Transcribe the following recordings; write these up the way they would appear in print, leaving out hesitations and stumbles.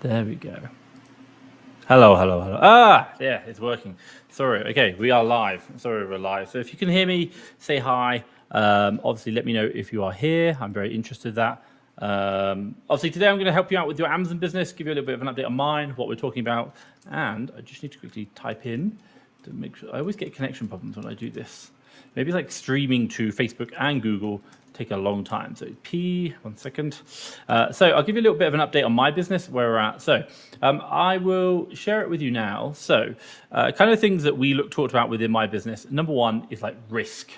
There we go. Hello, hello, hello. Ah, yeah, it's working. Sorry. Okay, we are live. Sorry, we're live. So if you can hear me, say hi. Obviously, let me know if you are here. I'm very interested in that. Obviously, today I'm going to help you out with your Amazon business, give you a little bit of an update on mine, what we're talking about. And I just need to quickly type in to make sure. I always get connection problems when I do this. Maybe like streaming to Facebook and Google take a long time. So one second. So I'll give you a little bit of an update on my business, where we're at. So I will share it with you now. So kind of things that we talked about within my business. Number one is like risk.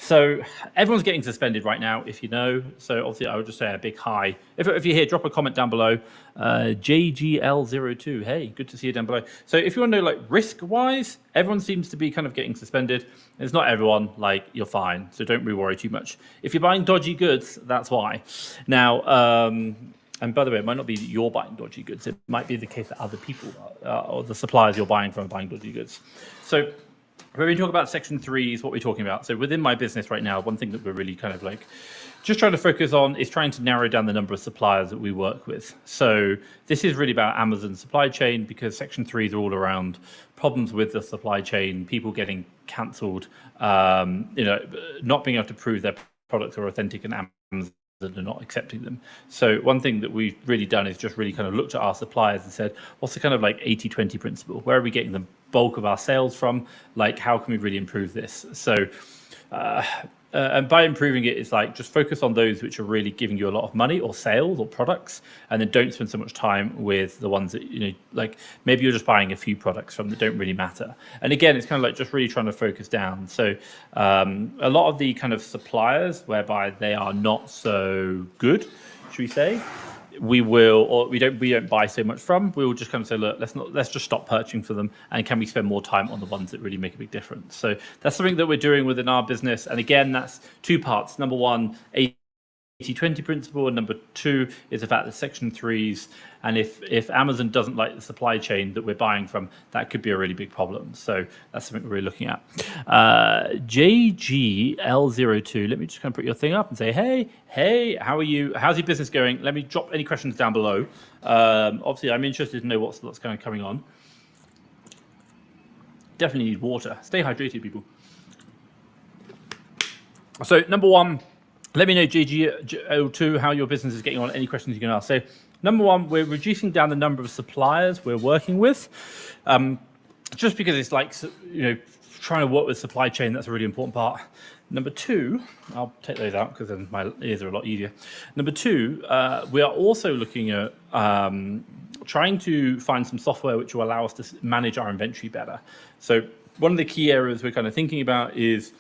So everyone's getting suspended right now, if you know. So obviously, I would just say a big hi. If you're here, drop a comment down below. JGL02, hey, good to see you down below. So if you want to know, like, risk-wise, everyone seems to be kind of getting suspended. It's not everyone, like, you're fine. So don't really worry too much. If you're buying dodgy goods, that's why. Now, and by the way, it might not be that you're buying dodgy goods. It might be the case that other people or the suppliers you're buying from are buying dodgy goods. So when we talk about Section 3 is what we're talking about. So within my business right now, one thing that we're really kind of like just trying to focus on is trying to narrow down the number of suppliers that we work with. So this is really about Amazon supply chain, because Section 3s are all around problems with the supply chain, people getting cancelled, not being able to prove their products are authentic, and Amazon that are not accepting them. So one thing that we've really done is just really kind of looked at our suppliers and said, what's the kind of like 80-20 principle? Where are we getting the bulk of our sales from? Like, how can we really improve this? So, and by improving it, it's like just focus on those which are really giving you a lot of money or sales or products, and then don't spend so much time with the ones that, like maybe you're just buying a few products from that don't really matter. And again, it's kind of like just really trying to focus down. So a lot of the kind of suppliers whereby they are not so good, should we say, we don't buy so much from. We will just kind of say, look, let's just stop purchasing for them, and can we spend more time on the ones that really make a big difference? So that's something that we're doing within our business. And again, that's two parts. Number one, 80-20 principle, and number two is the fact that Section 3s, and if Amazon doesn't like the supply chain that we're buying from, that could be a really big problem. So that's something we're really looking at. JGL02, let me just kind of put your thing up and say, hey, how are you? How's your business going? Let me drop any questions down below. Obviously, I'm interested to know what's kind of coming on. Definitely need water. Stay hydrated, people. So number one, let me know, JG02, how your business is getting on. Any questions you can ask. So number one, we're reducing down the number of suppliers we're working with, just because it's like, trying to work with supply chain. That's a really important part. Number two, I'll take those out because then my ears are a lot easier. Number two, we are also looking at trying to find some software which will allow us to manage our inventory better. So one of the key areas we're kind of thinking about is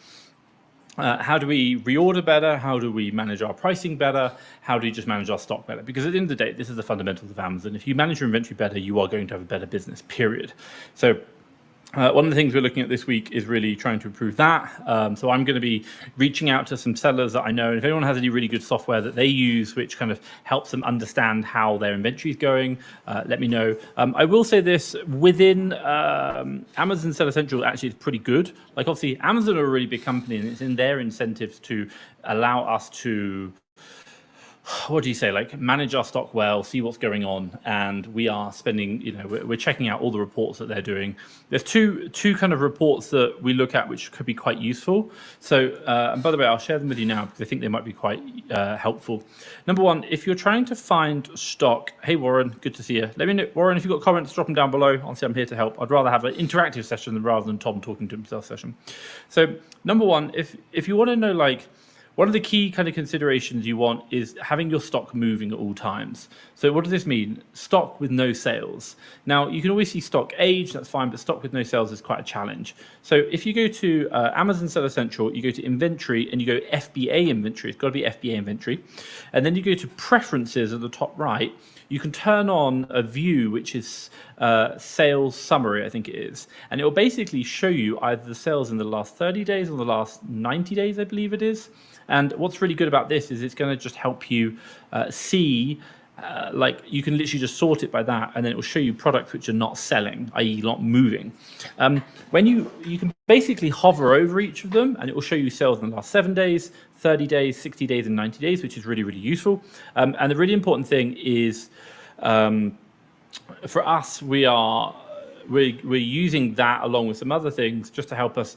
how do we reorder better? How do we manage our pricing better? How do we just manage our stock better? Because at the end of the day, this is the fundamentals of Amazon. If you manage your inventory better, you are going to have a better business, period. So one of the things we're looking at this week is really trying to improve that. So I'm going to be reaching out to some sellers that I know. And if anyone has any really good software that they use, which kind of helps them understand how their inventory is going, let me know. I will say this, within Amazon Seller Central actually is pretty good. Like obviously Amazon are a really big company, and it's in their incentives to allow us to, what do you say, like manage our stock well, see what's going on. And we are spending, we're checking out all the reports that they're doing. There's two kind of reports that we look at which could be quite useful. So, and by the way, I'll share them with you now because I think they might be quite helpful. Number one, if you're trying to find stock, hey Warren, good to see you. Let me know, Warren, if you've got comments, drop them down below. Honestly, I'm here to help. I'd rather have an interactive session rather than Tom talking to himself session. So number one, if you want to know, like, one of the key kind of considerations you want is having your stock moving at all times. So what does this mean? Stock with no sales. Now, you can always see stock age, that's fine, but stock with no sales is quite a challenge. So if you go to Amazon Seller Central, you go to inventory and you go FBA inventory, it's got to be FBA inventory. And then you go to preferences at the top right, you can turn on a view, which is sales summary, I think it is. And it will basically show you either the sales in the last 30 days or the last 90 days, I believe it is. And what's really good about this is it's going to just help you see, like you can literally just sort it by that, and then it will show you products which are not selling, i.e. not moving. When you can basically hover over each of them, and it will show you sales in the last 7 days, 30 days, 60 days, and 90 days, which is really, really useful. And the really important thing is for us, we're using that along with some other things just to help us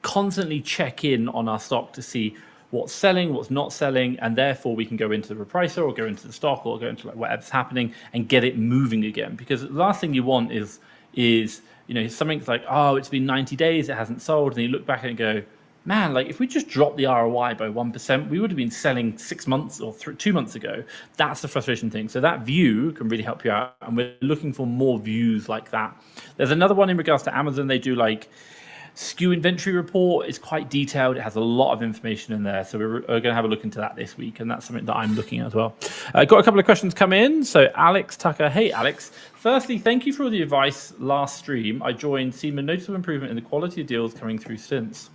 constantly check in on our stock to see what's selling, what's not selling, and therefore we can go into the repricer or go into the stock or go into like whatever's happening and get it moving again. Because the last thing you want is something's like, oh, it's been 90 days, it hasn't sold, and you look back and go, man, like if we just dropped the ROI by 1%, we would have been selling 6 months or 2 months ago. That's the frustration thing. So that view can really help you out. And we're looking for more views like that. There's another one in regards to Amazon. They do like SKU inventory report. It's quite detailed. It has a lot of information in there. So we're going to have a look into that this week. And that's something that I'm looking at as well. Got a couple of questions come in. So Alex Tucker. Hey, Alex. Firstly, thank you for all the advice last stream. I joined, seen a noticeable improvement in the quality of deals coming through since.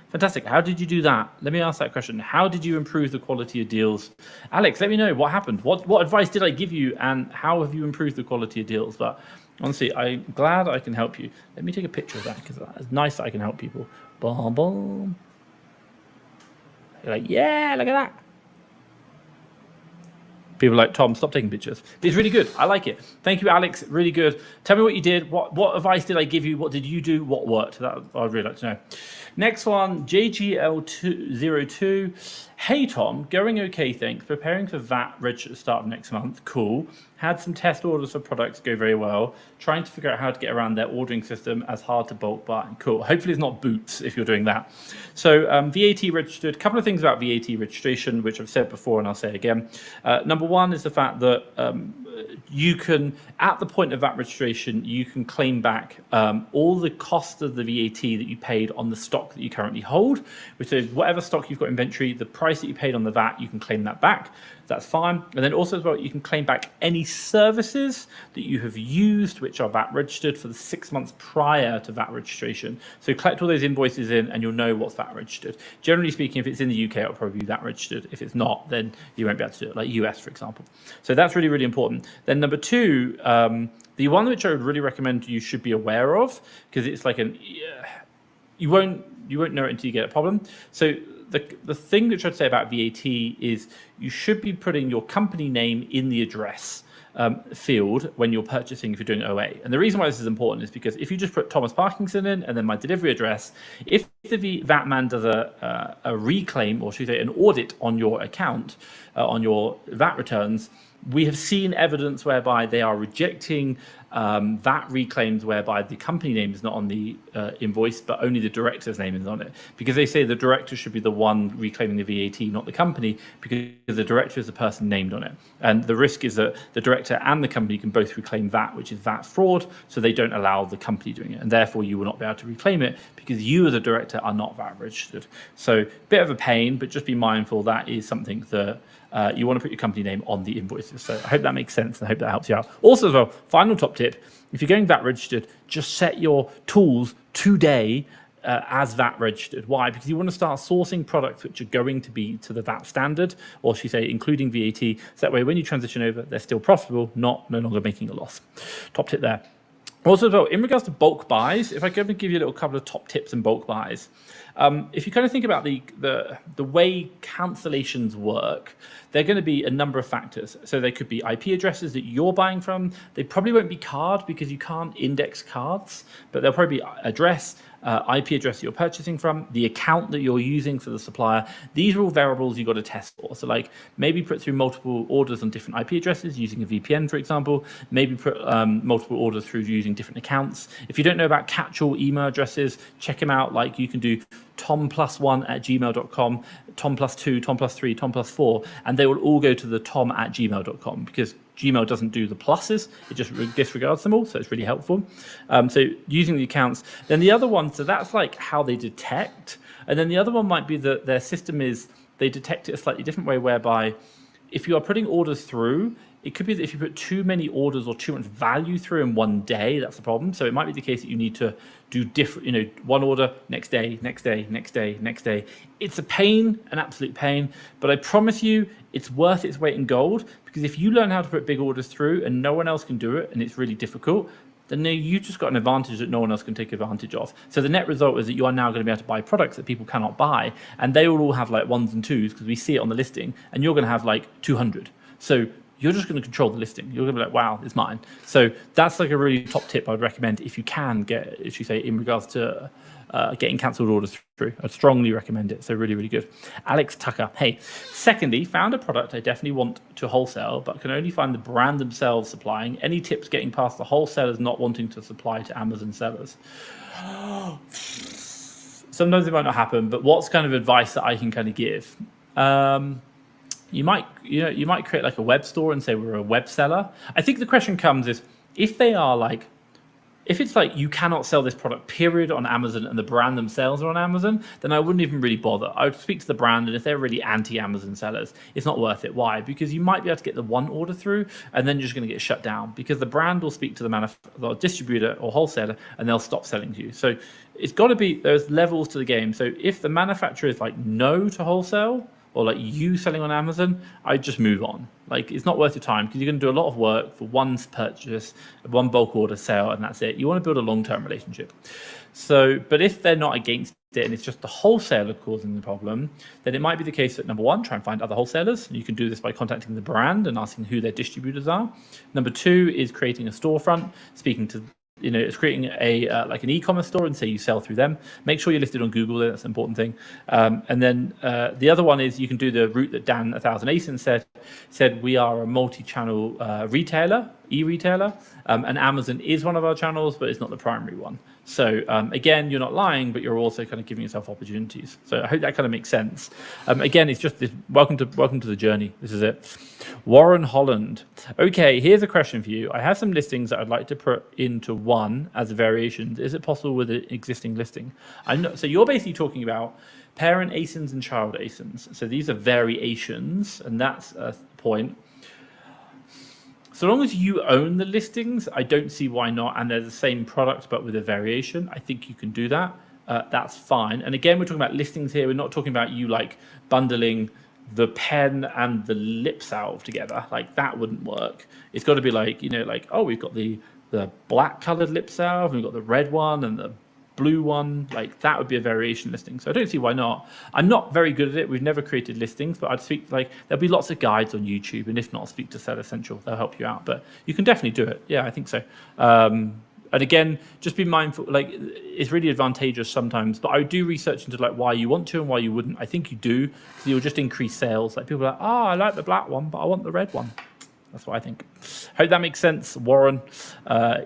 Fantastic. How did you do that? Let me ask that question. How did you improve the quality of deals? Alex, let me know what happened. What advice did I give you and how have you improved the quality of deals? But honestly, I'm glad I can help you. Let me take a picture of that because it's nice that I can help people. Boom, boom. You're like, yeah, look at that. People are like, Tom, stop taking pictures. It's really good. I like it. Thank you, Alex. Really good. Tell me what you did. What advice did I give you? What did you do? What worked? That I'd really like to know. Next one, JGL02. Hey, Tom, going okay, thanks. Preparing for VAT register start of next month. Cool. Had some test orders for products go very well. Trying to figure out how to get around their ordering system as hard to bulk buy. Cool. Hopefully it's not Boots if you're doing that. So VAT registered. A couple of things about VAT registration, which I've said before and I'll say again. Number one is the fact that you can, at the point of VAT registration, you can claim back all the cost of the VAT that you paid on the stock that you currently hold, which is whatever stock you've got inventory, the price that you paid on the VAT, you can claim that back. That's fine. And then also as well, you can claim back any services that you have used, which are VAT registered for the 6 months prior to VAT registration. So collect all those invoices in and you'll know what's VAT registered. Generally speaking, if it's in the UK, it'll probably be VAT registered. If it's not, then you won't be able to do it, like US, for example. So that's really, really important. Then number two, the one which I would really recommend you should be aware of, because it's like you won't know it until you get a problem. So the thing which I'd say about VAT is you should be putting your company name in the address field when you're purchasing, if you're doing OA. And the reason why this is important is because if you just put Thomas Parkinson in and then my delivery address, if the VAT man does a reclaim, or should we say an audit on your account, on your VAT returns, we have seen evidence whereby they are rejecting VAT reclaims whereby the company name is not on the invoice, but only the director's name is on it. Because they say the director should be the one reclaiming the VAT, not the company, because the director is the person named on it. And the risk is that the director and the company can both reclaim VAT, which is VAT fraud, so they don't allow the company doing it. And therefore, you will not be able to reclaim it because you as a director are not VAT registered. So bit of a pain, but just be mindful that is something that you want to put your company name on the invoices. So I hope that makes sense and I hope that helps you out. Also as well, final top tip, if you're going VAT registered, just set your tools today as VAT registered. Why? Because you want to start sourcing products which are going to be to the VAT standard, or should we say including VAT, so that way when you transition over, they're still profitable, no longer making a loss. Top tip there. Also, as well, in regards to bulk buys, if I could give you a little couple of top tips in bulk buys, if you kind of think about the way cancellations work, they're going to be a number of factors. So they could be IP addresses that you're buying from. They probably won't be card because you can't index cards, but they'll probably be address, IP address that you're purchasing from, the account that you're using for the supplier. These are all variables you've got to test for. So like maybe put through multiple orders on different IP addresses using a VPN, for example. Maybe put multiple orders through using different accounts. If you don't know about catch-all email addresses, check them out. Like you can do tom+1@gmail.com, tom+2, tom+3, tom+4, and they will all go to the tom@gmail.com because Gmail doesn't do the pluses, it just disregards them all, so it's really helpful. So using the accounts. Then the other one, so that's like how they detect. And then the other one might be that their system is, they detect it a slightly different way, whereby if you are putting orders through, it could be that if you put too many orders or too much value through in one day, that's the problem. So it might be the case that you need to do different, one order, next day, next day, next day, next day. It's a pain, an absolute pain, but I promise you it's worth its weight in gold, because if you learn how to put big orders through and no one else can do it and it's really difficult, then you just got an advantage that no one else can take advantage of. So the net result is that you are now going to be able to buy products that people cannot buy, and they will all have like ones and twos because we see it on the listing, and you're going to have like 200. So you're just going to control the listing. You're going to be like, wow, it's mine. So that's like a really top tip I'd recommend if you can get, as you say, in regards to getting cancelled orders through. I'd strongly recommend it. So really, really good. Alex Tucker. Hey, secondly, found a product I definitely want to wholesale, but can only find the brand themselves supplying. Any tips getting past the wholesalers not wanting to supply to Amazon sellers? Sometimes it might not happen, but what's kind of advice that I can kind of give? You might create like a web store and say we're a web seller. I think the question comes is if they are like, if it's like you cannot sell this product period on Amazon and the brand themselves are on Amazon, then I wouldn't even really bother. I would speak to the brand, and if they're really anti-Amazon sellers, it's not worth it. Why? Because you might be able to get the one order through and then you're just going to get shut down because the brand will speak to the distributor or wholesaler and they'll stop selling to you. So it's got to be, there's levels to the game. So if the manufacturer is like no to wholesale, or like you selling on Amazon, I'd just move on. Like it's not worth your time because you're going to do a lot of work for one purchase, one bulk order sale, and that's it. You want to build a long-term relationship. So, but if they're not against it and it's just the wholesaler causing the problem, then it might be the case that number one, try and find other wholesalers. You can do this by contacting the brand and asking who their distributors are. Number two is creating a storefront, speaking to it's creating a like an e-commerce store and say you sell through them. Make sure you're listed on Google. That's an important thing. And then the other one is you can do the route that Dan 1000 Asen said we are a multi-channel retailer, e-retailer, and Amazon is one of our channels, but it's not the primary one. So again, you're not lying, but you're also kind of giving yourself opportunities. So I hope that kind of makes sense. Again, it's just this, welcome to the journey. This is it. Warren Holland. Okay, here's a question for you. I have some listings that I'd like to put into one as a variation. Is it possible with an existing listing? So you're basically talking about parent ASINs and child ASINs. So these are variations, and that's a point. So long as you own the listings, I don't see why not. And they're the same product, but with a variation. I think you can do that. That's fine. And again, we're talking about listings here. We're not talking about you like bundling the pen and the lip salve together. Like that wouldn't work. It's got to be like, like, oh, we've got the black colored lip salve, and we've got the red one and the blue one. Like that would be a variation listing. So I don't see why not. I'm not very good at it. We've never created listings, but I'd speak there'll be lots of guides on YouTube, and if not, speak to Seller Central. They'll help you out. But you can definitely do it. Yeah, I think so. And again, just be mindful. Like it's really advantageous sometimes, but I do research into like why you want to and why you wouldn't. I think you do, because you'll just increase sales. Like people are like, I like the black one, but I want the red one. That's what I think. Hope that makes sense, Warren. I'm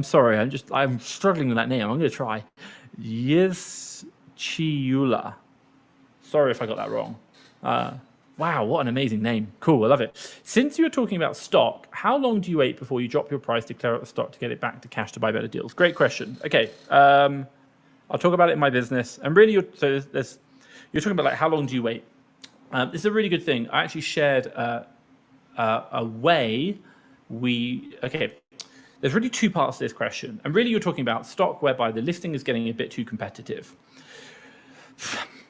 sorry, I'm struggling with that name. I'm going to try. Chiula. Sorry if I got that wrong. Wow, what an amazing name. Cool, I love it. Since you were talking about stock, how long do you wait before you drop your price to clear out the stock to get it back to cash to buy better deals? Great question. Okay, I'll talk about it in my business. And really, you're talking about like how long do you wait? This is a really good thing. I actually shared a way there's really two parts to this question. And really, you're talking about stock whereby the listing is getting a bit too competitive.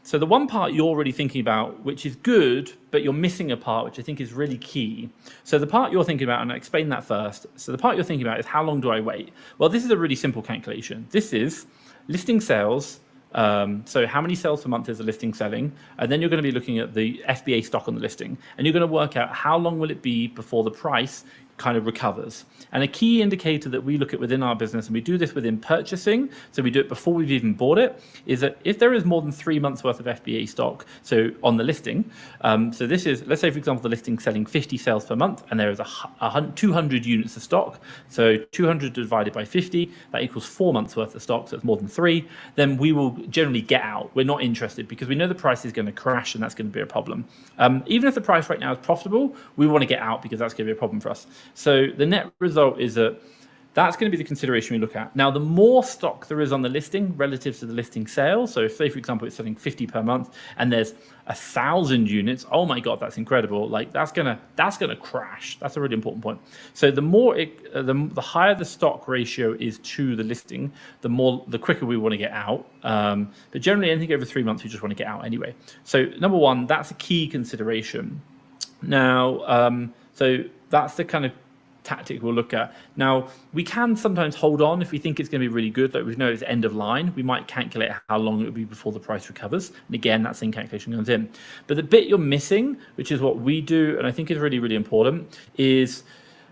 So the one part you're already thinking about, which is good, but you're missing a part, which I think is really key. So the part you're thinking about, and I'll explain that first. So the part you're thinking about is how long do I wait? Well, this is a really simple calculation. This is listing sales. So how many sales per month is the listing selling? And then you're going to be looking at the FBA stock on the listing. And you're going to work out how long will it be before the price kind of recovers. And a key indicator that we look at within our business, and we do this within purchasing, so we do it before we've even bought it, is that if there is more than 3 months worth of FBA stock, so on the listing, so this is, let's say for example, the listing selling 50 sales per month, and there is 200 units of stock, so 200 divided by 50, that equals 4 months worth of stock, so it's more than 3, then we will generally get out. We're not interested because we know the price is going to crash and that's going to be a problem. Even if the price right now is profitable, we want to get out because that's going to be a problem for us. So the net result is that that's going to be the consideration we look at. Now, the more stock there is on the listing relative to the listing sales, so if, say, for example, it's selling 50 per month and there's 1,000 units, oh my God, that's incredible. Like that's gonna crash. That's a really important point. So the more the higher the stock ratio is to the listing, the quicker we want to get out. But generally, anything over 3 months, we just want to get out anyway. So number one, that's a key consideration. Now, so that's the kind of tactic we'll look at. Now, we can sometimes hold on if we think it's going to be really good, like we know it's end of line. We might calculate how long it will be before the price recovers. And again, that same calculation comes in. But the bit you're missing, which is what we do, and I think is really, really important, is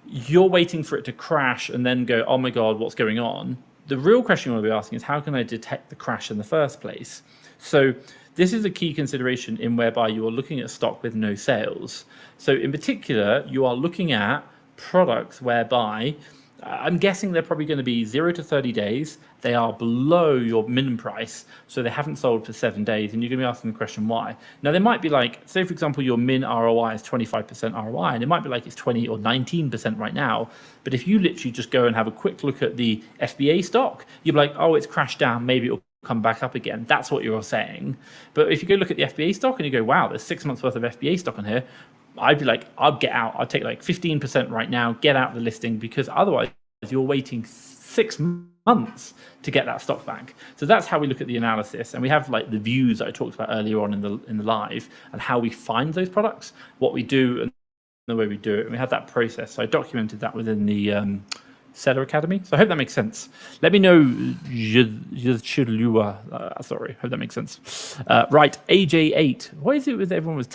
you're waiting for it to crash and then go, oh my God, what's going on? The real question you want to be asking is, how can I detect the crash in the first place? So this is a key consideration in whereby you are looking at stock with no sales. So in particular, you are looking at products whereby I'm guessing they're probably going to be 0 to 30 days. They are below your minimum price, so they haven't sold for 7 days, and you're going to be asking the question why. Now, they might be like, say, for example, your min ROI is 25% ROI, and it might be like it's 20 or 19% right now. But if you literally just go and have a quick look at the FBA stock, you'll be like, oh, it's crashed down, maybe it'll come back up again. That's what you're saying. But if you go look at the FBA stock and you go, wow, there's 6 months worth of FBA stock on here, I'd be like, I'll get out. I'll take like 15% right now, get out of the listing, because otherwise you're waiting 6 months to get that stock back. So that's how we look at the analysis. And we have like the views that I talked about earlier on in the live, and how we find those products, what we do, and the way we do it. And we have that process. So I documented that within the Seller Academy. So I hope that makes sense. Let me know. Sorry, hope that makes sense. Right, AJ8. What is it with everyone with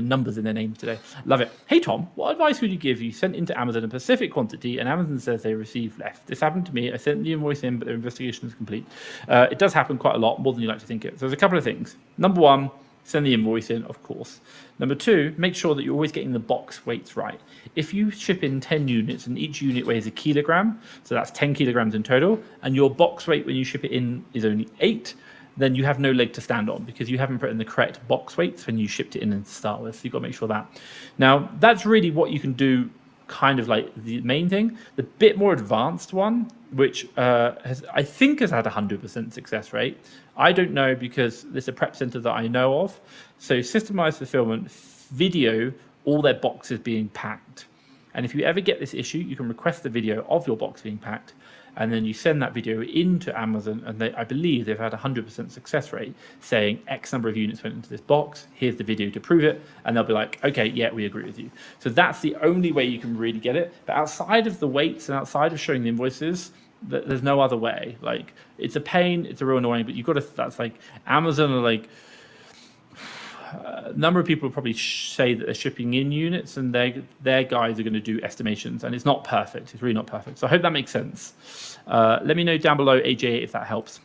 numbers in their names today? Love it. Hey Tom, what advice would you give? You sent into Amazon a specific quantity, and Amazon says they received left. This happened to me. I sent the invoice in, but their investigation is complete. It does happen quite a lot, more than you like to think it. So there's a couple of things. Number one, send the invoice in, of course. Number two, make sure that you're always getting the box weights right. If you ship in 10 units and each unit weighs a kilogram, so that's 10 kilograms in total, and your box weight when you ship it in is only 8, then you have no leg to stand on because you haven't put in the correct box weights when you shipped it in to start with. So you've got to make sure that. Now, that's really what you can do, kind of like the main thing. The bit more advanced one, which I think has had 100% success rate. I don't know because there's a prep center that I know of. So systemized fulfillment, video all their boxes being packed. And if you ever get this issue, you can request the video of your box being packed, and then you send that video into Amazon, and I believe they've had 100% success rate, saying X number of units went into this box, here's the video to prove it, and they'll be like, okay, yeah, we agree with you. So that's the only way you can really get it. But outside of the weights and outside of showing the invoices, there's no other way. Like, it's a pain, it's a real annoying, but you've got to, that's like, Amazon are like, a number of people probably say that they're shipping in units, and their guys are going to do estimations, and it's not perfect. It's really not perfect. So I hope that makes sense. Let me know down below, AJ, if that helps.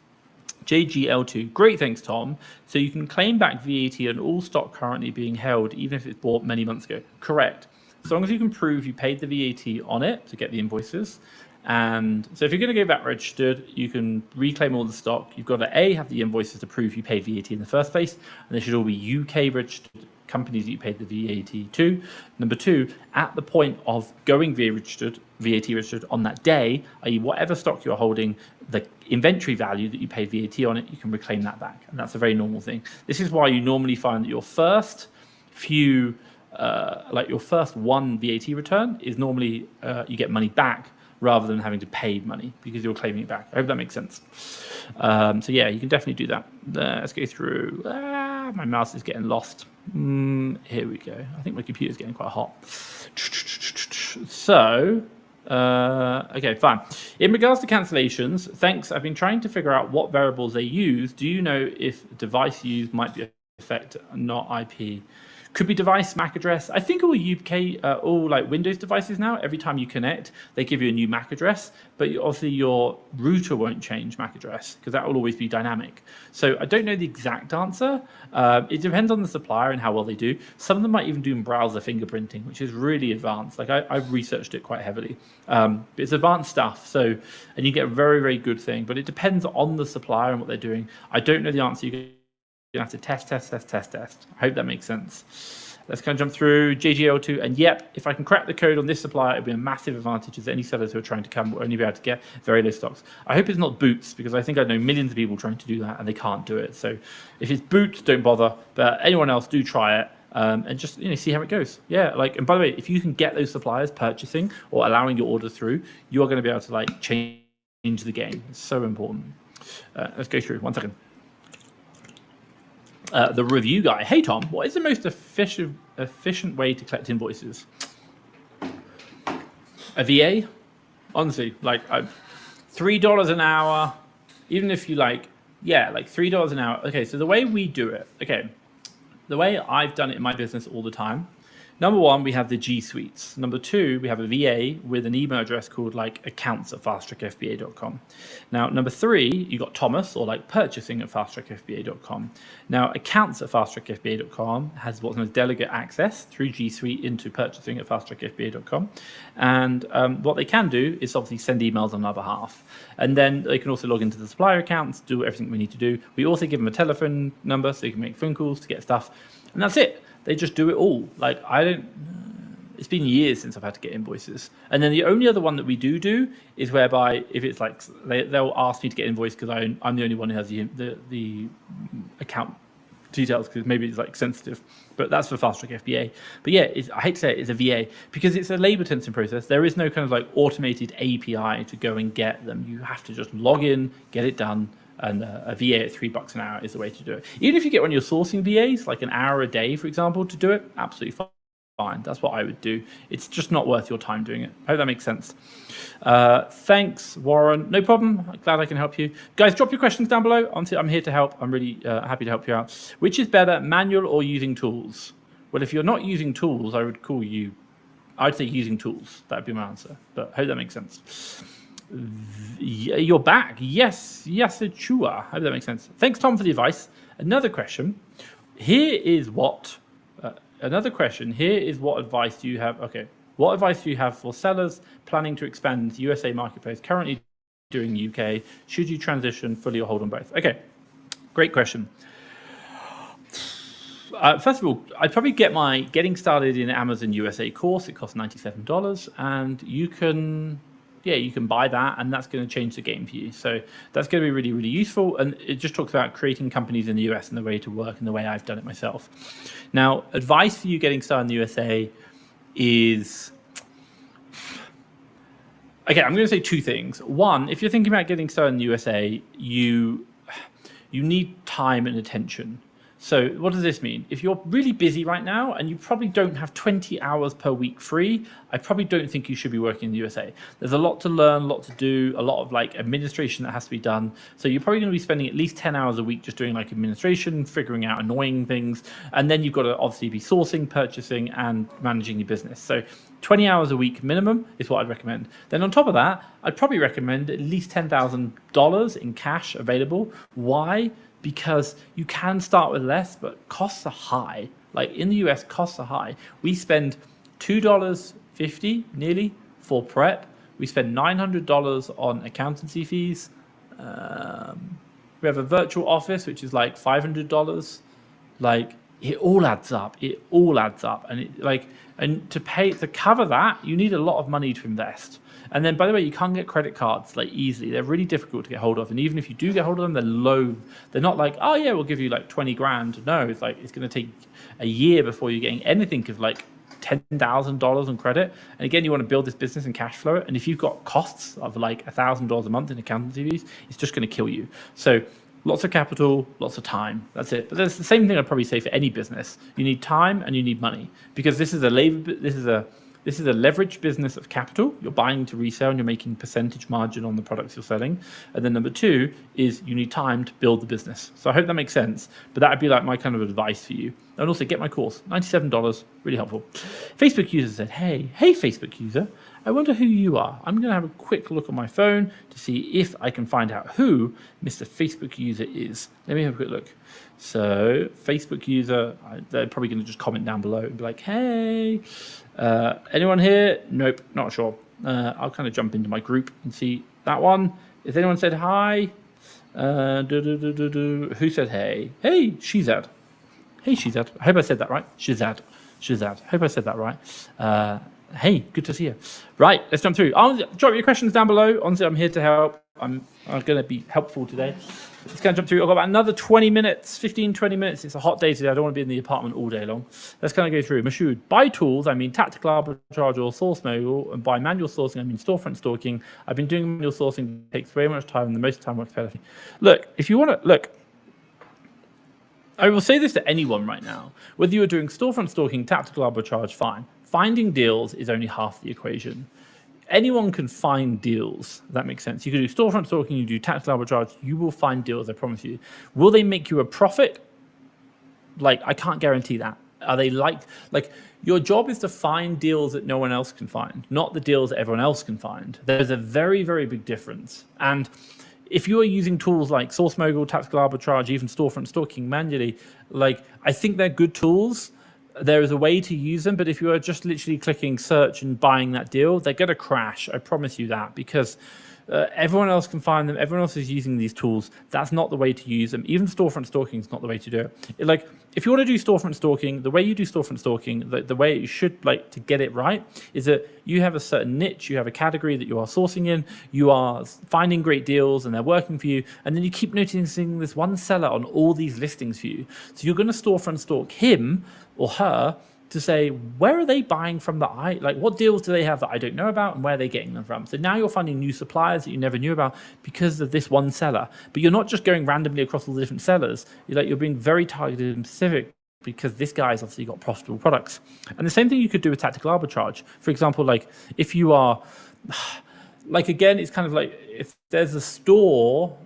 JGL2, great, thanks, Tom. So you can claim back VAT on all stock currently being held, even if it's bought many months ago. Correct. As long as you can prove you paid the VAT on it to get the invoices. And so if you're going to go VAT registered, you can reclaim all the stock. You've got to have the invoices to prove you paid VAT in the first place, and they should all be UK registered companies that you paid the VAT to. Number two, at the point of going VAT registered on that day, i.e. whatever stock you're holding, the inventory value that you paid VAT on it, you can reclaim that back. And that's a very normal thing. This is why you normally find that your first few, like your first one VAT return is normally you get money back, rather than having to pay money because you're claiming it back. I hope that makes sense. So yeah, you can definitely do that. Let's go through. My mouse is getting lost. Here we go. I think my computer's getting quite hot. So, okay, fine. In regards to cancellations, thanks. I've been trying to figure out what variables they use. Do you know if device used might be affect, not IP? Could be device, MAC address. I think all UK, all like Windows devices now, every time you connect, they give you a new MAC address, but obviously your router won't change MAC address because that will always be dynamic. So I don't know the exact answer. It depends on the supplier and how well they do. Some of them might even do browser fingerprinting, which is really advanced. Like I've researched it quite heavily. It's advanced stuff. So, and you get a very, very good thing, but it depends on the supplier and what they're doing. I don't know the answer. You have to test. I hope that makes sense. Let's kind of jump through JGL2. And yep, if I can crack the code on this supplier, it'll be a massive advantage as any sellers who are trying to come will only be able to get very low stocks. I hope it's not Boots, because I think I know millions of people trying to do that and they can't do it. So if it's Boots, don't bother. But anyone else, do try it. And just see how it goes. Yeah, like, and by the way, if you can get those suppliers purchasing or allowing your order through, you are going to be able to like change the game. It's so important. Let's go through 1 second. The review guy. Hey Tom, what is the most efficient way to collect invoices? A VA, honestly, like $3 an hour, even if you like $3 an hour. Okay, so the way we do it, the way I've done it in my business all the time. Number one, we have the G Suites. Number two, we have a VA with an email address called like accounts@fasttrackfba.com. Now, number three, you got Thomas or like purchasing at fasttrackfba.com. Now, accounts@fasttrackfba.com has what's known as delegate access through G Suite into purchasing at fasttrackfba.com. And what they can do is obviously send emails on our behalf. And then they can also log into the supplier accounts, do everything we need to do. We also give them a telephone number so you can make phone calls to get stuff. And that's it. They just do it all. Like it's been years since I've had to get invoices. And then the only other one that we do is whereby if it's like they'll ask me to get invoice because I'm the only one who has the account details because maybe it's like sensitive. But that's for Fast Track FBA. But yeah, I hate to say it, it's a VA because it's a labor-intensive process. There is no kind of like automated API to go and get them. You have to just log in, get it done. And a VA at $3 an hour is the way to do it. Even if you get one of your sourcing VAs, like an hour a day, for example, to do it, absolutely fine. That's what I would do. It's just not worth your time doing it. I hope that makes sense. Thanks, Warren. No problem. I'm glad I can help you. Guys, drop your questions down below. Honestly, I'm here to help. I'm really happy to help you out. Which is better, manual or using tools? Well, if you're not using tools, I'd say using tools. That would be my answer. But I hope that makes sense. You're back. Yes, Chua. I hope that makes sense. Thanks, Tom, for the advice. Another question. Here is what advice do you have? Okay. What advice do you have for sellers planning to expand the USA marketplace currently doing UK? Should you transition fully or hold on both? Okay. Great question. First of all, I'd probably get my Getting Started in Amazon USA course. It costs $97 and you can buy that, and that's going to change the game for you. So that's going to be really, really useful. And it just talks about creating companies in the US and the way to work and the way I've done it myself. Now, advice for you getting started in the USA is, okay, I'm going to say two things. One, if you're thinking about getting started in the USA, you need time and attention. So what does this mean? If you're really busy right now and you probably don't have 20 hours per week free, I probably don't think you should be working in the USA. There's a lot to learn, a lot to do, a lot of like administration that has to be done. So you're probably going to be spending at least 10 hours a week just doing like administration, figuring out annoying things. And then you've got to obviously be sourcing, purchasing, and managing your business. So 20 hours a week minimum is what I'd recommend. Then on top of that, I'd probably recommend at least $10,000 in cash available. Why? Because you can start with less, but costs are high. Like in the US, costs are high. We spend $2.50 nearly for prep. We spend $900 on accountancy fees. We have a virtual office, which is like $500. Like it all adds up. And to cover that, you need a lot of money to invest. And then, by the way, you can't get credit cards like easily. They're really difficult to get hold of. And even if you do get hold of them, they're low. They're not like, oh yeah, we'll give you like 20 grand. No, it's like, it's going to take a year before you're getting anything of like $10,000 on credit. And again, you want to build this business and cash flow it. And if you've got costs of like $1,000 a month in accountancy fees, it's just going to kill you. So lots of capital, lots of time. That's it. But that's the same thing I'd probably say for any business. You need time and you need money because this is a leveraged business of capital. You're buying to resell and you're making percentage margin on the products you're selling. And then number two is you need time to build the business. So I hope that makes sense. But that would be like my kind of advice for you. And also get my course, $97, really helpful. Facebook user said, hey Facebook user, I wonder who you are. I'm going to have a quick look on my phone to see if I can find out who Mr. Facebook user is. Let me have a quick look. So Facebook user, they're probably going to just comment down below and be like, hey, anyone here? Nope, not sure. I'll kind of jump into my group and see that one. If anyone said hi, who said hey? Hey, Shizad. Hey, Shizad. I hope I said that right. Shizad. Hope I said that right. Hey, good to see you. Right, let's jump through. Drop your questions down below. Honestly, I'm here to help. I'm going to be helpful today. Let's go and jump through. I've got about another 20 minutes, 15, 20 minutes. It's a hot day today. I don't want to be in the apartment all day long. Let's kind of go through. Mashoud, by tools, I mean tactical arbitrage or source manual. And by manual sourcing, I mean storefront stalking. I've been doing manual sourcing. It takes very much time and the most time works better. Look, if you want to, look, I will say this to anyone right now. Whether you're doing storefront stalking, tactical arbitrage, fine. Finding deals is only half the equation. anyone can find deals. If that makes sense. You can do storefront stalking, you do tactical arbitrage, you will find deals, I promise you. Will they make you a profit? Like, I can't guarantee that. Are they like your job is to find deals that no one else can find, not the deals that everyone else can find. There's a very, very big difference. And if you are using tools like Source Mogul, Tactical Arbitrage, even Storefront Stalking manually, like, I think they're good tools. There is a way to use them, but if you are just literally clicking search and buying that deal, they're going to crash. I promise you that, because everyone else can find them. Everyone else is using these tools. That's not the way to use them. Even storefront stalking is not the way to do it. Like, if you want to do storefront stalking, the way you do storefront stalking, the way you should, like, to get it right, is that you have a certain niche, you have a category that you are sourcing in, you are finding great deals and they're working for you, and then you keep noticing this one seller on all these listings for you. So you're going to storefront stalk him or her to say, where are they buying from that like, what deals do they have that I don't know about, and where are they getting them from? So now you're finding new suppliers that you never knew about because of this one seller. But you're not just going randomly across all the different sellers. You're being very targeted and specific, because this guy's obviously got profitable products. And the same thing you could do with tactical arbitrage. For example, like, if you are, like, again, it's kind of like, if there's a store,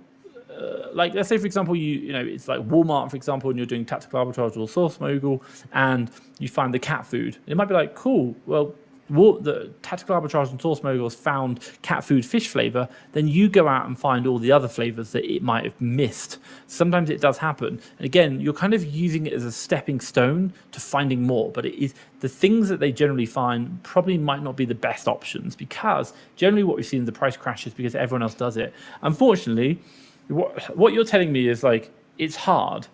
like, let's say, for example, you know, it's like Walmart, for example, and you're doing tactical arbitrage or Source Mogul, and you find the cat food. It might be like, cool, well, the tactical arbitrage and Source Mogul has found cat food fish flavor. Then you go out and find all the other flavors that it might have missed. Sometimes it does happen. And again, you're kind of using it as a stepping stone to finding more, but it is the things that they generally find probably might not be the best options, because generally what we've seen in the price crashes because everyone else does it. Unfortunately, what you're telling me is, like, it's hard,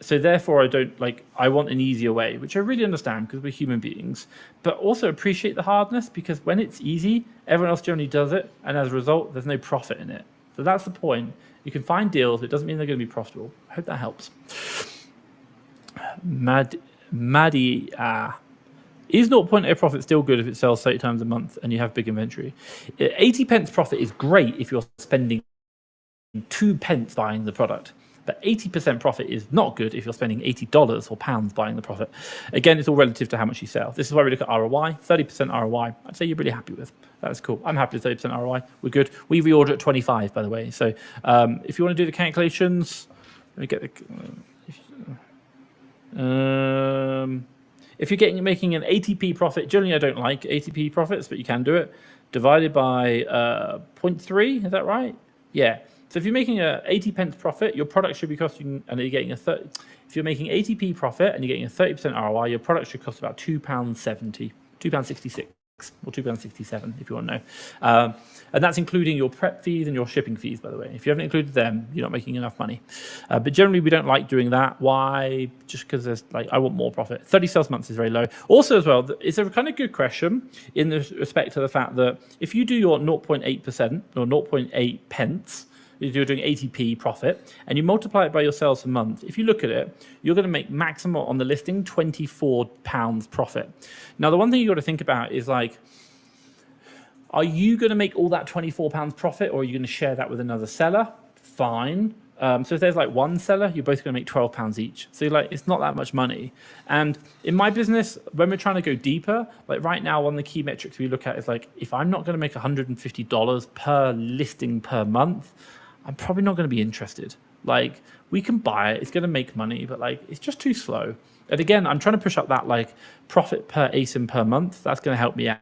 so therefore I want an easier way, which I really understand, because we're human beings, but also appreciate the hardness, because when it's easy, everyone else generally does it, and as a result, there's no profit in it. So that's the point. You can find deals, it doesn't mean they're going to be profitable. I hope that helps. Maddie, is 0.8 profit still good if it sells 30 times a month and you have big inventory? 80 pence profit is great if you're spending 2 pence buying the product, but 80% profit is not good if you're spending $80 or pounds buying the product. Again, it's all relative to how much you sell. This is why we look at ROI. 30% ROI, I'd say you're really happy with. That's cool. I'm happy with 30% ROI. We're good. We reorder at 25, by the way. So if you want to do the calculations, let me get the. If you're making an ATP profit, generally I don't like ATP profits, but you can do it, divided by 0.3, is that right? Yeah. So if you're making a 80 pence profit, your product should be costing, and you're getting a 30. If you're making ATP profit and you're getting a 30% ROI, your product should cost about £2.70, £2.66, or £2.67 if you want to know. And that's including your prep fees and your shipping fees, by the way. If you haven't included them, you're not making enough money. But generally, we don't like doing that. Why? Just because there's, like, I want more profit. 30 sales months is very low. Also, as well, it's a kind of good question in the respect to the fact that if you do your 0.8% or 0.8 pence, if you're doing ATP profit, and you multiply it by your sales per month, if you look at it, you're going to make maximum on the listing £24 profit. Now, the one thing you got to think about is, like, are you going to make all that £24 profit, or are you going to share that with another seller? Fine. So if there's like one seller, you're both going to make £12 each. So you're like, it's not that much money. And in my business, when we're trying to go deeper, like right now, one of the key metrics we look at is, like, if I'm not going to make $150 per listing per month, I'm probably not going to be interested. Like, we can buy it, it's going to make money, but, like, it's just too slow. And again, I'm trying to push up that, like, profit per ASIN per month. That's going to help me out.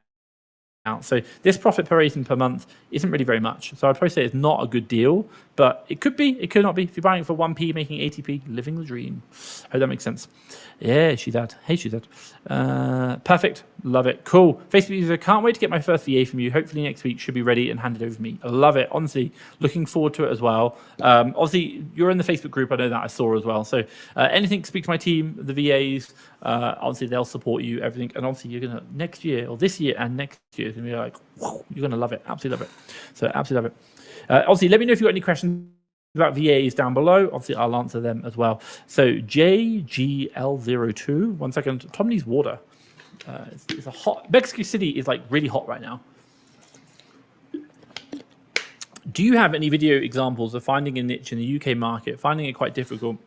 So this profit per ASIN per month isn't really very much. So I'd probably say it's not a good deal, but it could be, it could not be. If you're buying it for 1p, making ATP, living the dream. Hope that makes sense. Yeah, she did. Hey, she did. Perfect. Love it. Cool. Facebook user, can't wait to get my first VA from you. Hopefully next week should be ready and handed over to me. I love it. Honestly, looking forward to it as well. Obviously, you're in the Facebook group. I know that. I saw as well. So anything, speak to my team, the VAs. Obviously, they'll support you, everything. And obviously, you're going to, next year, or this year and next year, it's going to be like, whoa, you're going to love it. Absolutely love it. So absolutely love it. Obviously, let me know if you've got any questions about VAs down below. Obviously, I'll answer them as well. So JGL02, 1 second. Tom needs water. It's a hot, Mexico City is like really hot right now. Do you have any video examples of finding a niche in the UK market, finding it quite difficult?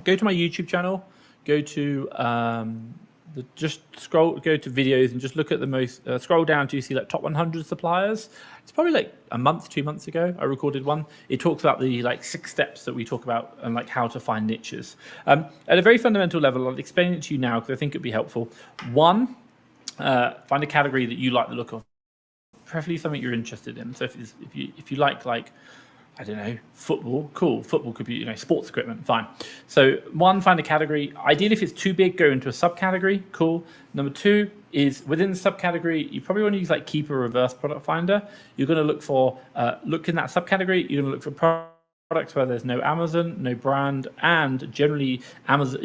Go to my YouTube channel, go to Just go to videos and just look at the most, scroll down to you see like top 100 suppliers. It's probably like a month, 2 months ago, I recorded one. It talks about the like 6 steps that we talk about and like how to find niches. At a very fundamental level, I'll explain it to you now because I think it'd be helpful. One, find a category that you like the look of, preferably something you're interested in. So if you like I don't know, football, cool. Football could be, sports equipment, fine. So one, find a category. Ideally, if it's too big, go into a subcategory, cool. Number 2 is within the subcategory, you probably want to use like Keep or Reverse Product Finder. You're going to look for, look in that subcategory, you're going to look for products where there's no Amazon, no brand, and generally Amazon,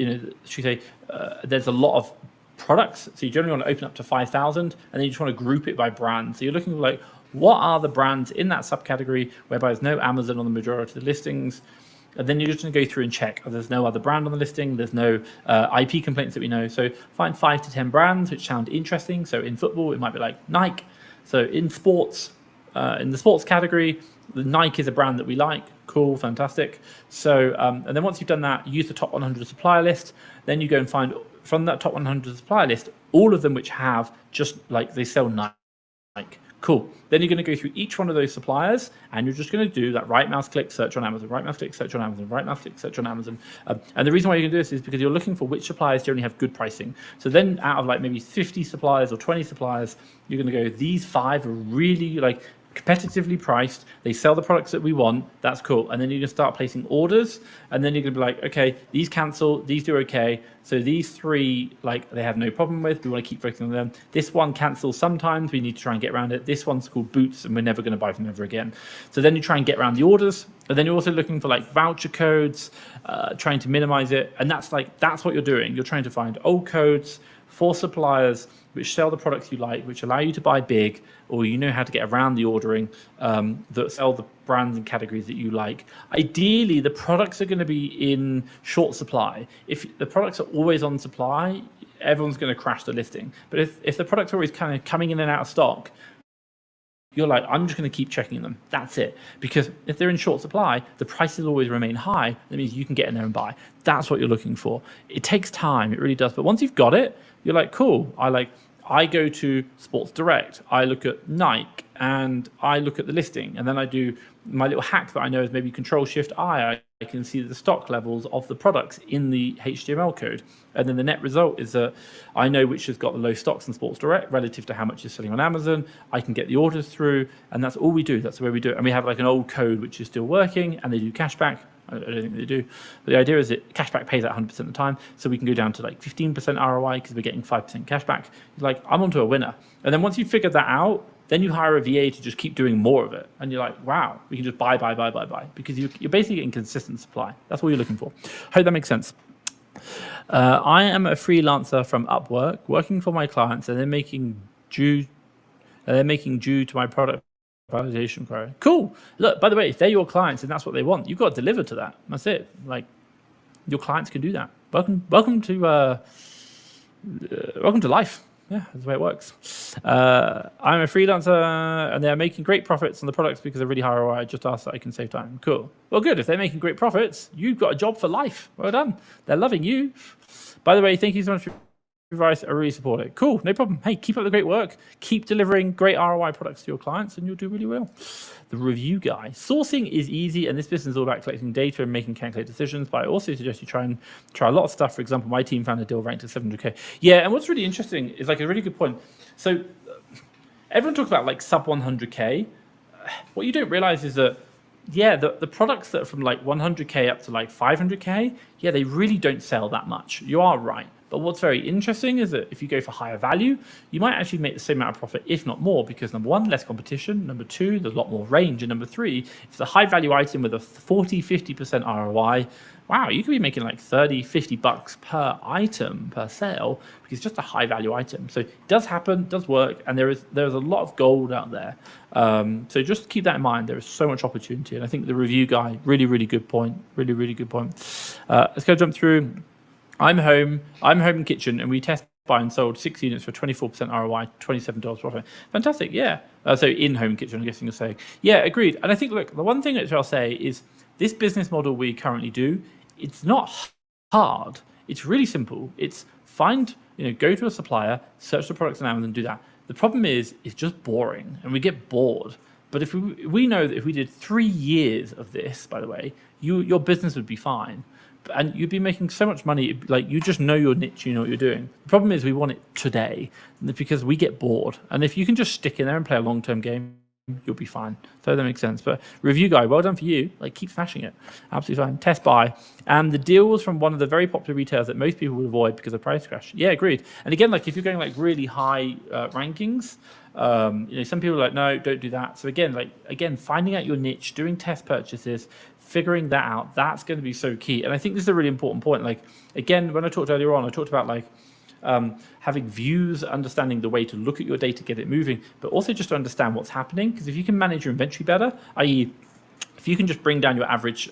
there's a lot of products. So you generally want to open up to 5,000 and then you just want to group it by brand. So you're looking for like, what are the brands in that subcategory whereby there's no Amazon on the majority of the listings? And then you're just going to go through and check. There's no other brand on the listing. There's no IP complaints that we know. So find 5 to 10 brands which sound interesting. So in football, it might be like Nike. So in sports, in the sports category, the Nike is a brand that we like. Cool, fantastic. So, and then once you've done that, use the top 100 supplier list. Then you go and find from that top 100 supplier list, all of them which have just like they sell Nike. Cool. Then you're going to go through each one of those suppliers and you're just going to do that right mouse click search on Amazon, right mouse click search on Amazon, right mouse click search on Amazon. And the reason why you can do this is because you're looking for which suppliers generally have good pricing. So then out of like maybe 50 suppliers or 20 suppliers, you're going to go, these 5 are really like competitively priced, they sell the products that we want, that's cool. And then you're going to start placing orders and then you're going to be like, okay, these cancel, these do okay. So these 3, like they have no problem with, we want to keep focusing on them. This one cancels sometimes, we need to try and get around it. This one's called Boots and we're never going to buy from ever again. So then you try and get around the orders. And then you're also looking for like voucher codes, trying to minimize it. And that's what you're doing. You're trying to find old codes for suppliers which sell the products you like, which allow you to buy big, or you know how to get around the ordering, that sell the brands and categories that you like. Ideally, the products are going to be in short supply. If the products are always on supply, everyone's going to crash the listing. But if the products are always kind of coming in and out of stock, you're like, I'm just going to keep checking them. That's it. Because if they're in short supply, the prices always remain high. That means you can get in there and buy. That's what you're looking for. It takes time. It really does. But once you've got it, you're like, cool. I go to Sports Direct. I look at Nike and I look at the listing. And then I do my little hack that I know is maybe Control-Shift-I. I can see the stock levels of the products in the HTML code. And then the net result is that I know which has got the low stocks in Sports Direct relative to how much is selling on Amazon. I can get the orders through, and that's all we do. That's the way we do it. And we have like an old code which is still working, and they do cashback. I don't think they do. But the idea is that cashback pays out 100% of the time. So we can go down to like 15% ROI because we're getting 5% cashback. Like, I'm onto a winner. And then once you figure that out, then you hire a VA to just keep doing more of it. And you're like, wow, we can just buy. Because you're basically getting consistent supply. That's what you're looking for. Hope that makes sense. I am a freelancer from Upwork, working for my clients, and they're making due to my product validation query. Cool. Look, by the way, if they're your clients and that's what they want, you've got to deliver to that. That's it. Like, your clients can do that. Welcome to life. Yeah, that's the way it works. I'm a freelancer and they're making great profits on the products because they're really high ROI. I just asked that I can save time. Cool. Well, good. If they're making great profits, you've got a job for life. Well done. They're loving you. By the way, thank you so much for your advice. I really support it. Cool. No problem. Hey, keep up the great work. Keep delivering great ROI products to your clients and you'll do really well. The review guy. Sourcing is easy and this business is all about collecting data and making calculated decisions, but I also suggest you try a lot of stuff. For example, my team found a deal ranked at 700K. Yeah, and what's really interesting is like a really good point. So everyone talks about like sub 100K. What you don't realize is that, yeah, the products that are from like 100K up to like 500K, yeah, they really don't sell that much. You are right. But what's very interesting is that if you go for higher value, you might actually make the same amount of profit, if not more, because number 1, less competition. Number 2, there's a lot more range. And number 3, if it's a high value item with a 40, 50% ROI, wow, you could be making like 30, 50 bucks per item, per sale, because it's just a high value item. So it does happen, does work, and there's a lot of gold out there. So just keep that in mind. There is so much opportunity. And I think the review guy, really, really good point. Really, really good point. Let's go jump through. I'm home kitchen, and we test buy and sold 6 units for 24% ROI, $27 profit. Fantastic, yeah. So in home kitchen, I'm guessing you're saying. Yeah, agreed. And I think, look, the one thing that I'll say is this business model we currently do, it's not hard. It's really simple. It's find go to a supplier, search the products on Amazon, do that. The problem is it's just boring and we get bored. But if we know that if we did 3 years of this, by the way, your business would be fine. And you'd be making so much money, like you just know your niche, you know what you're doing. The problem is we want it today because we get bored. And if you can just stick in there and play a long-term game, you'll be fine. So that makes sense. But review guy, well done for you. Like, keep smashing it. Absolutely fine. Test buy. And the deal was from one of the very popular retailers that most people would avoid because of price crash. Yeah, agreed. And again, like if you're going like really high rankings, some people are like, no, don't do that. So again, finding out your niche, doing test purchases, figuring that out, that's going to be so key. And I think this is a really important point. Like, again, when I talked earlier on, I talked about like having views, understanding the way to look at your data, get it moving, but also just to understand what's happening. Because if you can manage your inventory better, i.e., if you can just bring down your average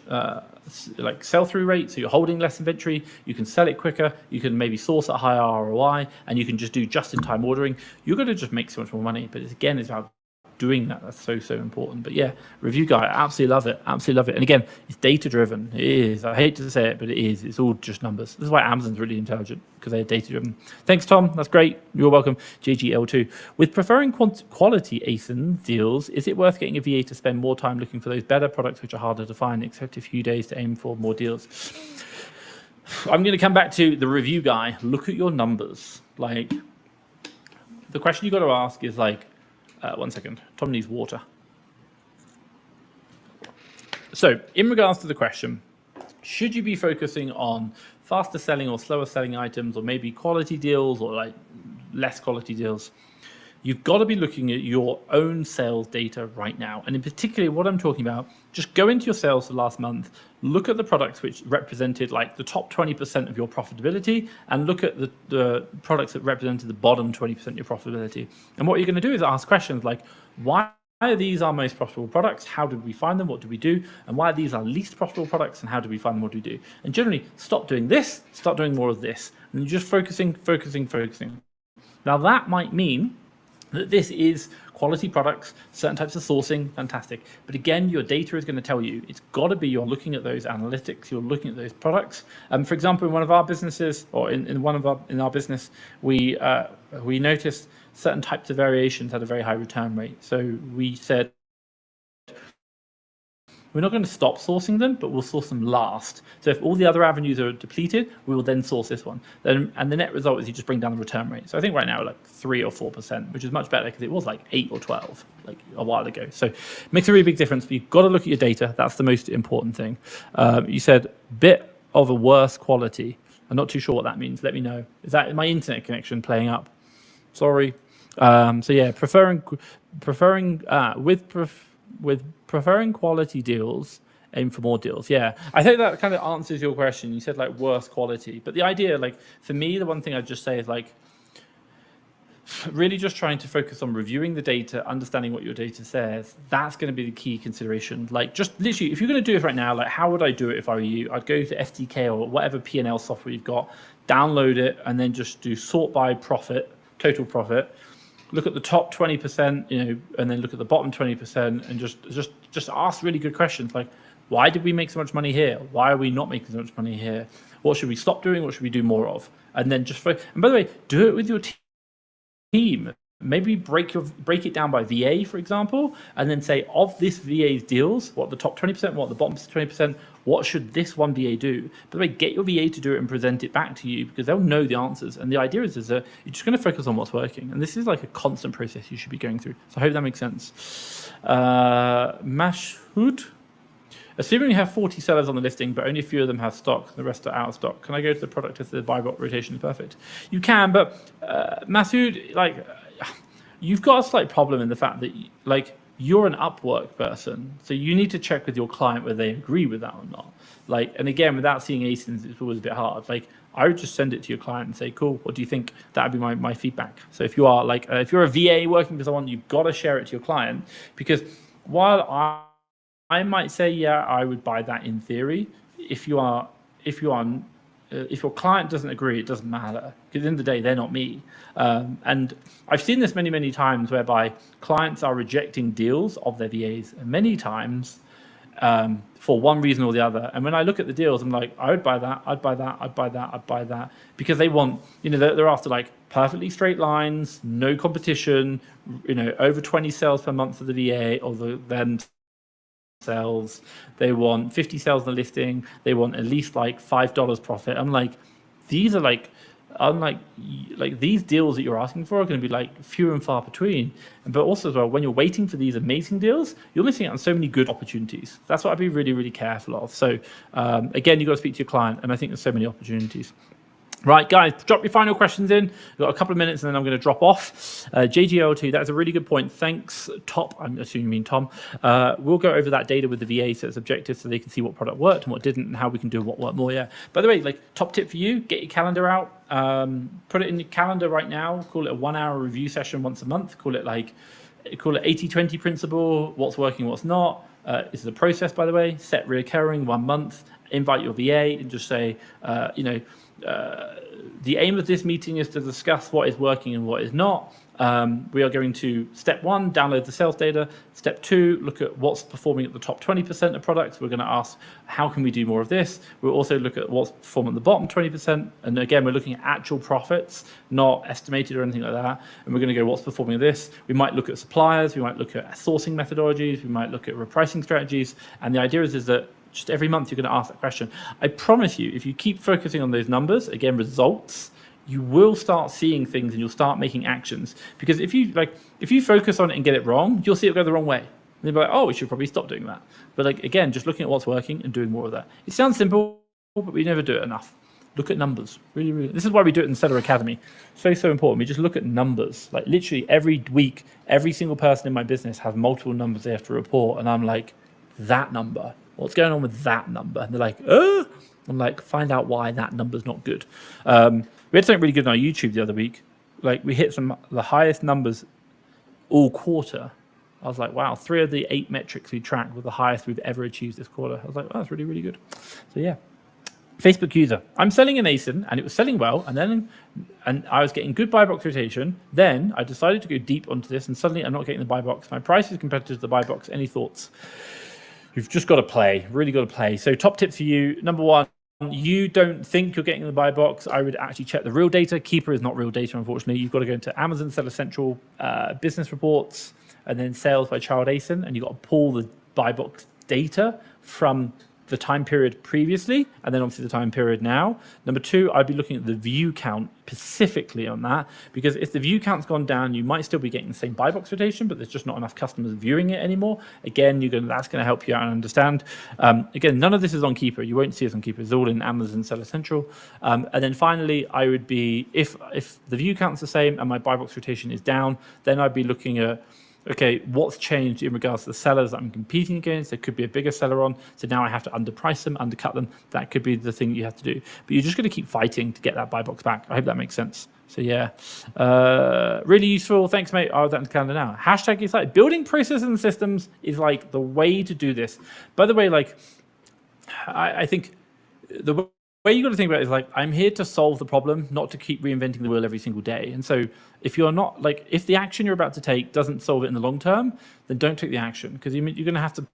like sell-through rate, so you're holding less inventory, you can sell it quicker, you can maybe source at higher ROI, and you can just do just-in-time ordering, you're going to just make so much more money. But again, it's about doing that. That's so important. But yeah, review guy, I absolutely love it. And again, it's data driven. It is. I hate to say it, but it is. It's all just numbers. This is why Amazon's really intelligent, because they're data driven. Thanks, Tom. That's great. You're welcome. JGL2. With preferring quality ASIN deals, is it worth getting a VA to spend more time looking for those better products which are harder to find, except a few days to aim for more deals? I'm going to come back to the review guy. Look at your numbers. Like, the question you got to ask is like, 1 second. Tom needs water. So, in regards to the question, should you be focusing on faster selling or slower selling items, or maybe quality deals or like less quality deals? You've got to be looking at your own sales data right now. And in particular, what I'm talking about, just go into your sales for last month, look at the products which represented like the top 20% of your profitability, and look at the products that represented the bottom 20% of your profitability. And what you're going to do is ask questions like, why are these our most profitable products? How did we find them? What did we do? And why are these our least profitable products? And how did we find them? What did we do? And generally, stop doing this, start doing more of this. And you're just focusing. Now, that might mean that this is quality products, certain types of sourcing, fantastic. But again, your data is going to tell you, it's got to be you're looking at those analytics, you're looking at those products. For example, in one of our businesses, or in our business, we noticed certain types of variations had a very high return rate. So we said, we're not going to stop sourcing them, but we'll source them last. So if all the other avenues are depleted, we will then source this one. And the net result is you just bring down the return rate. So I think right now like 3 or 4%, which is much better because it was like 8 or 12 like a while ago. So it makes a really big difference. But you've got to look at your data. That's the most important thing. You said bit of a worse quality. I'm not too sure what that means. Let me know. Is that my internet connection playing up? Sorry. So yeah, preferring quality deals, aim for more deals. Yeah, I think that kind of answers your question. You said like worse quality, but the idea, like for me, the one thing I'd just say is like really just trying to focus on reviewing the data, understanding what your data says. That's going to be the key consideration. Like just literally, if you're going to do it right now, like how would I do it if I were you? I'd go to FTK or whatever P&L software you've got, download it, and then just do sort by profit, total profit. Look at the top 20%, and then look at the bottom 20%, and just ask really good questions like, why did we make so much money here? Why are we not making so much money here? What should we stop doing? What should we do more of? And then and by the way, do it with your team. Maybe break it down by VA, for example, and then say of this VA's deals, what the top 20%, what the bottom 20%, what should this one VA do? By the way, get your VA to do it and present it back to you because they'll know the answers. And the idea is that you're just going to focus on what's working. And this is like a constant process you should be going through. So I hope that makes sense. Mashhood. Assuming you have 40 sellers on the listing, but only a few of them have stock, the rest are out of stock, can I go to the product if the buy bot rotation is perfect? You can, but Masood, like, you've got a slight problem in the fact that, like, you're an Upwork person, so you need to check with your client whether they agree with that or not. Like, and again, without seeing ASINs, it's always a bit hard. Like, I would just send it to your client and say, cool, what do you think? That would be my feedback. So if you are like, if you're a VA working for someone, you've got to share it to your client, because while I might say, yeah, I would buy that in theory, if your client doesn't agree, it doesn't matter, because at the end of the day, they're not me. And I've seen this many times whereby clients are rejecting deals of their VAs, and many times for one reason or the other. And when I look at the deals, I'm like, I would buy that, I'd buy that, I'd buy that, I'd buy that, because they want, they're after like perfectly straight lines, no competition, over 20 sales per month for the VA or the then sales. They want 50 sales in the listing. They want at least like $5 profit. I'm like, these are like, unlike like these deals that you're asking for are going to be like few and far between. But also as well, when you're waiting for these amazing deals, you're missing out on so many good opportunities. That's what I'd be really, really careful of. So again, you've got to speak to your client, and I think there's so many opportunities. Right, guys, drop your final questions in. We've got a couple of minutes and then I'm going to drop off. JGL2, that's a really good point. Thanks, Top. I'm assuming you mean Tom. We'll go over that data with the VA so it's objective so they can see what product worked and what didn't and how we can do what worked more. Yeah. By the way, like top tip for you, get your calendar out. Put it in your calendar right now. Call it a 1 hour review session once a month. Call it 80-20 principle. What's working, what's not. This is a process, by the way. Set reoccurring 1 month. Invite your VA and just say, the aim of this meeting is to discuss what is working and what is not. We are going to, step 1, download the sales data. Step 2, look at what's performing at the top 20% of products. We're going to ask, how can we do more of this? We'll also look at what's performing at the bottom 20%. And again, we're looking at actual profits, not estimated or anything like that. And we're going to go, what's performing this? We might look at suppliers. We might look at sourcing methodologies. We might look at repricing strategies. And the idea is that just every month you're going to ask that question. I promise you, if you keep focusing on those numbers, again, results, you will start seeing things and you'll start making actions. Because if you focus on it and get it wrong, you'll see it go the wrong way. And they'll be like, oh, we should probably stop doing that. But again, just looking at what's working and doing more of that. It sounds simple, but we never do it enough. Look at numbers. Really, really. This is why we do it in Seller Academy. So important. We just look at numbers. Like literally every week, every single person in my business has multiple numbers they have to report. And I'm like, that number. What's going on with that number? And they're like, oh. I'm like, find out why that number's not good. We had something really good on our YouTube the other week. Like we hit the highest numbers all quarter. I was like, wow, 3 of the 8 metrics we tracked were the highest we've ever achieved this quarter. I was like, wow, that's really, really good. So yeah. Facebook user. I'm selling an ASIN and it was selling well, and I was getting good buy box rotation. Then I decided to go deep onto this, and suddenly I'm not getting the buy box. My price is competitive to the buy box. Any thoughts? You've just got to play, really got to play. So top tips for you. Number 1, you don't think you're getting the buy box. I would actually check the real data. Keeper is not real data, unfortunately. You've got to go into Amazon Seller Central, business reports, and then sales by child ASIN, and you've got to pull the buy box data from the time period previously, and then obviously the time period now. Number 2, I'd be looking at the view count specifically on that, because if the view count's gone down, you might still be getting the same buy box rotation, but there's just not enough customers viewing it anymore. Again, that's going to help you out and understand. Again, none of this is on Keeper. You won't see it on Keeper. It's all in Amazon Seller Central. And then finally, I would be, if the view count's the same and my buy box rotation is down, then I'd be looking at, okay, what's changed in regards to the sellers that I'm competing against? There could be a bigger seller on, so now I have to underprice them, undercut them. That could be the thing you have to do. But you're just going to keep fighting to get that buy box back. I hope that makes sense. So yeah, really useful. Thanks, mate. I'll have that in the calendar now. Hashtag excited. Building processes and systems is like the way to do this. By the way, like I think the way you got to think about it is like, I'm here to solve the problem, not to keep reinventing the wheel every single day. And so if you're not like, if the action you're about to take doesn't solve it in the long term, then don't take the action, because you're going to have to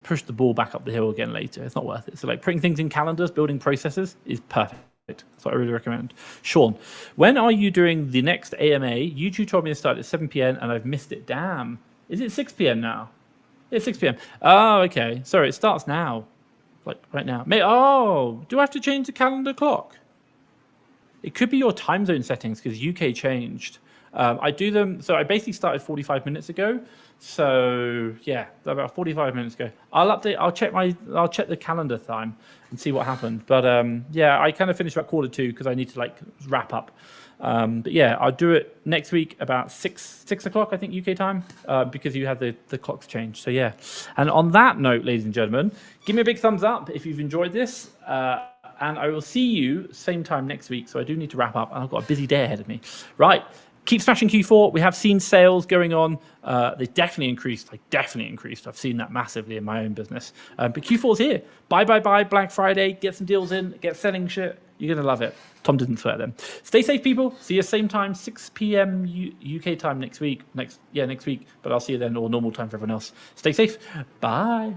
push the ball back up the hill again later. It's not worth it. So like putting things in calendars, building processes is perfect. That's what I really recommend. Sean, when are you doing the next AMA? YouTube told me to start at 7 p.m. and I've missed it. Damn. Is it 6 p.m. now? It's 6 p.m. Oh, okay. Sorry, it starts now. Like right now. Do I have to change the calendar clock? It could be your time zone settings, because UK changed. I do them, so I basically started 45 minutes ago. So yeah, about 45 minutes ago. I'll check the calendar time and see what happened. But yeah, I kind of finished about 1:45 because I need to like wrap up. But yeah, I'll do it next week about 6 o'clock, I think, UK time, because you had the clocks changed. So yeah. And on that note, ladies and gentlemen, give me a big thumbs up if you've enjoyed this. And I will see you same time next week. So I do need to wrap up, and I've got a busy day ahead of me. Right. Keep smashing Q4. We have seen sales going on. They definitely increased. I've seen that massively in my own business. But Q4's here. Buy, Black Friday. Get some deals in. Get selling shit. You're going to love it. Tom didn't swear then. Stay safe, people. See you same time, 6 p.m. UK time next week. Next week. But I'll see you then, or normal time for everyone else. Stay safe. Bye.